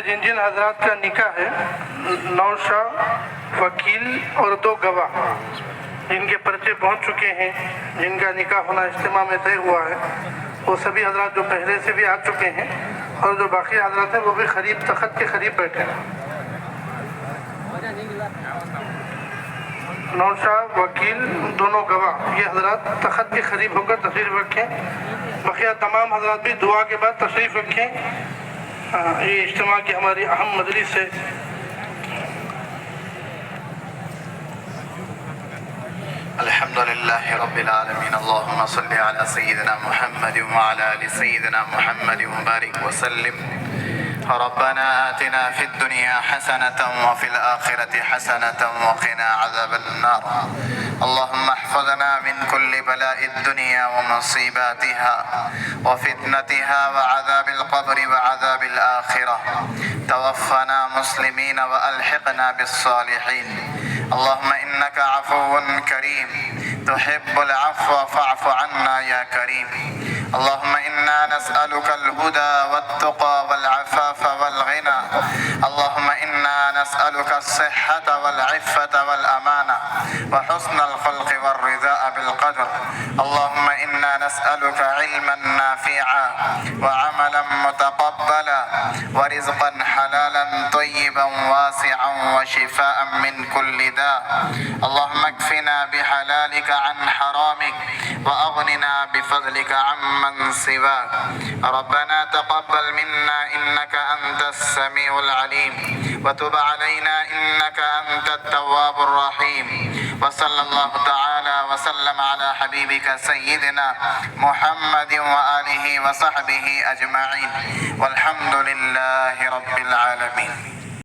जिन जिन हजरात का निकाह है, नौशा, वकील और 2 गवाह जिनके पर्चे पहुंच चुके हैं, जिनका निकाह होना इज्तिमा में तय हुआ है, वो सभी हजरात जो पहले से भी आ चुके हैं और जो बाकी हजरात हैं वो भी करीब तख्त के करीब बैठे हैं। नौशा, वकील, दोनों गवाह ये हजरात तख्त के करीब होकर तशरीफ रखें। बकिया तमाम हजरात भी दुआ के बाद तशरीफ रखें। ये इज्तिमा की हमारी अहम मजलिस है। अल्हम्दुलिल्लाहि रब्बिल आलमीन। अल्लाहुम्मा सल्लि अला सय्यिदिना मुहम्मद व अला आलि सय्यिदिना मुहम्मद व बारिक व सल्लिम। रब्बना आतिना फिद दुनिया हसनतन व फिल आखिरति हसनतन व क़िना अज़ाबन्नार। अल्लाहुम्मा अहफ़ज़ना मिन कुल्लि बलाइद दुनिया व मुसीबातिहा व फितनतिहा व अज़ाबिल क़ब्रि व अज़ाबिल आखिरह। तवफ़्फ़ना मुस्लिमीन व अल्हिक़ना बिस्सालिहीन। اللهم إنك عفو كريم تحب العفو فاعف عنا يا كريم. اللهم إنا نسألك الهدى والتقى والعفاف والغنى. اللهم إنا نسألك الصحة والعفة والأمانة وحسن الخلق والرضاء بالقدر. اللهم إنا نسألك علما نافعا وعملا متقبلا ورزقا حلالا طيبا واسعا وشفاء من كل داء. اللهم اكفنا بحلالك عن حرامك وأغننا بفضلك عمن سواك. ربنا تقبل منا إنك أنت السميع العليم وتب علينا إنك أنت التواب الرحيم. وصلى الله تعالى وسلم على حبيبك سيدنا محمد وآله وصحبه أجمعين والحمد لله رب العالمين.